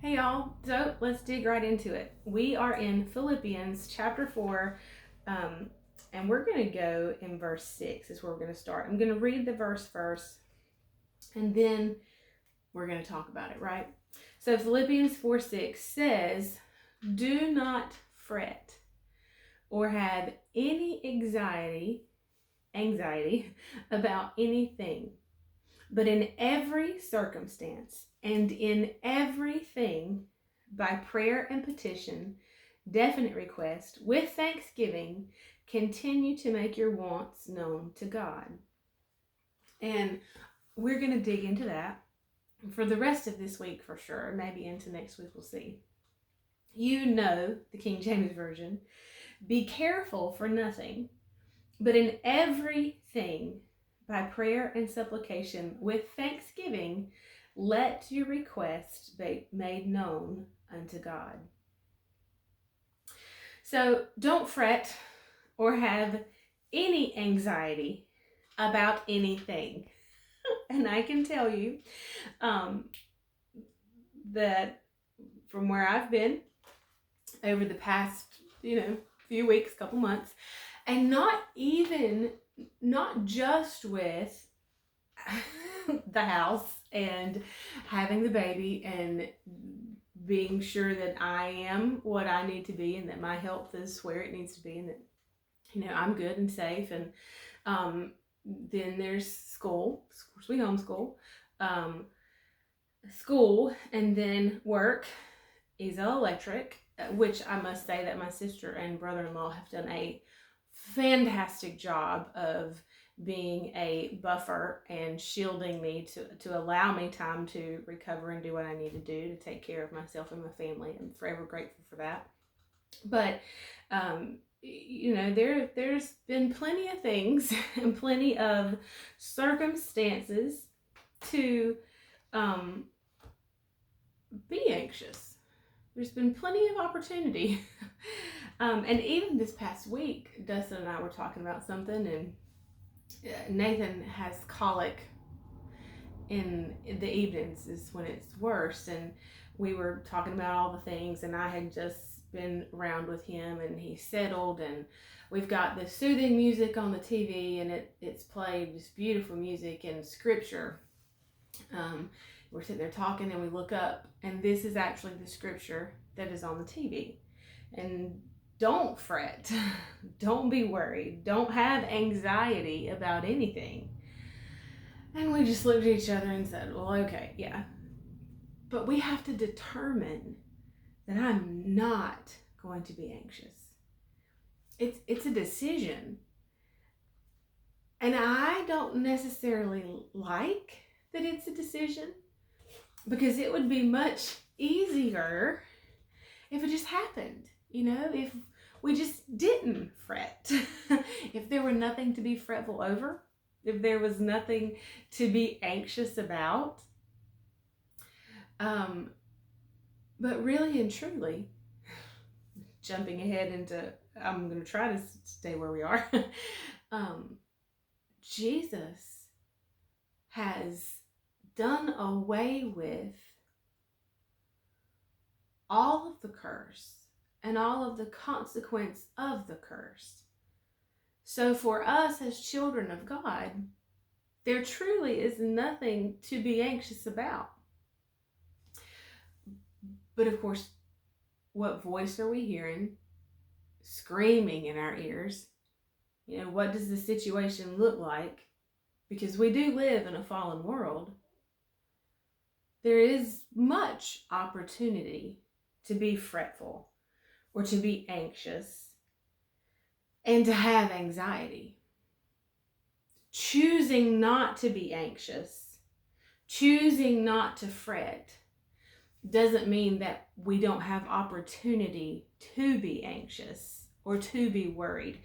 Hey y'all, so let's dig right into it. We are in Philippians chapter 4, um, and we're going to go in verse 6 is where we're going to start. I'm going to read the verse first, and then we're going to talk about it, right? So Philippians 4:6 says, "Do not fret or have any anxiety about anything, but in every circumstance and in everything, by prayer and petition, definite request, with thanksgiving, continue to make your wants known to God." And we're going to dig into that for the rest of this week for sure. Maybe into next week, we'll see. You know the King James Version. "Be careful for nothing, but in everything, by prayer and supplication, with thanksgiving, let your requests be made known unto God." So don't fret or have any anxiety about anything. And I can tell you that from where I've been over the past, few weeks, couple months, and not just with the house and having the baby and being sure that I am what I need to be and that my health is where it needs to be and that I'm good and safe, and then there's school. Of course we homeschool, school, and then work is electric, which I must say that my sister and brother-in-law have done a fantastic job of being a buffer and shielding me to allow me time to recover and do what I need to do to take care of myself and my family. I'm forever grateful for that. But there's been plenty of things and plenty of circumstances to be anxious. There's been plenty of opportunity. And even this past week, Dustin and I were talking about something, and Nathan has colic in the evenings is when it's worse, and we were talking about all the things, and I had just been around with him, and he settled, and we've got this soothing music on the TV, and it's played this beautiful music and scripture. We're sitting there talking, and we look up, and this is actually the scripture that is on the TV. And don't fret, don't be worried, don't have anxiety about anything. And we just looked at each other and said, well, okay, yeah. But we have to determine that I'm not going to be anxious. It's a decision. And I don't necessarily like that it's a decision, because it would be much easier if it just happened, if we just didn't fret. If there were nothing to be fretful over, if there was nothing to be anxious about. But really and truly, jumping ahead into, I'm going to try to stay where we are. Jesus has done away with all of the curse and all of the consequence of the curse. So for us as children of God, there truly is nothing to be anxious about. But of course, what voice are we hearing screaming in our ears? What does the situation look like? Because we do live in a fallen world. There is much opportunity to be fretful or to be anxious and to have anxiety. Choosing not to be anxious, choosing not to fret, doesn't mean that we don't have opportunity to be anxious or to be worried.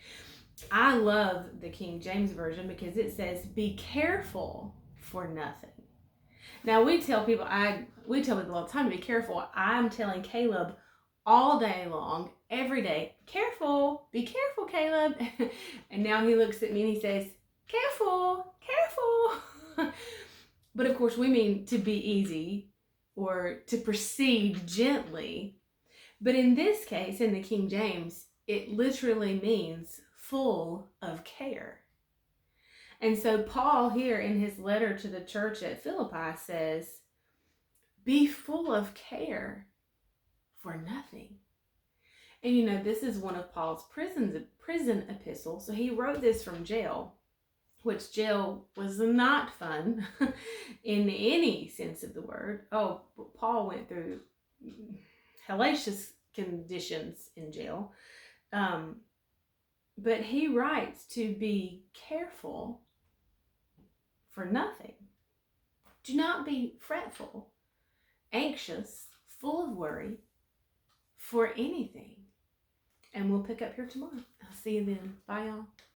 I love the King James Version because it says, "Be careful for nothing." Now we tell people all the time to be careful. I'm telling Caleb all day long, every day, be careful, Caleb. And now he looks at me and he says, careful. But of course we mean to be easy or to proceed gently. But in this case, in the King James, it literally means full of care. And so Paul here in his letter to the church at Philippi says, be full of care for nothing. And this is one of Paul's prison epistles. So he wrote this from jail, which jail was not fun in any sense of the word. Oh, Paul went through hellacious conditions in jail. But he writes to be careful for nothing. Do not be fretful, anxious, full of worry for anything. And we'll pick up here tomorrow. I'll see you then. Bye, y'all.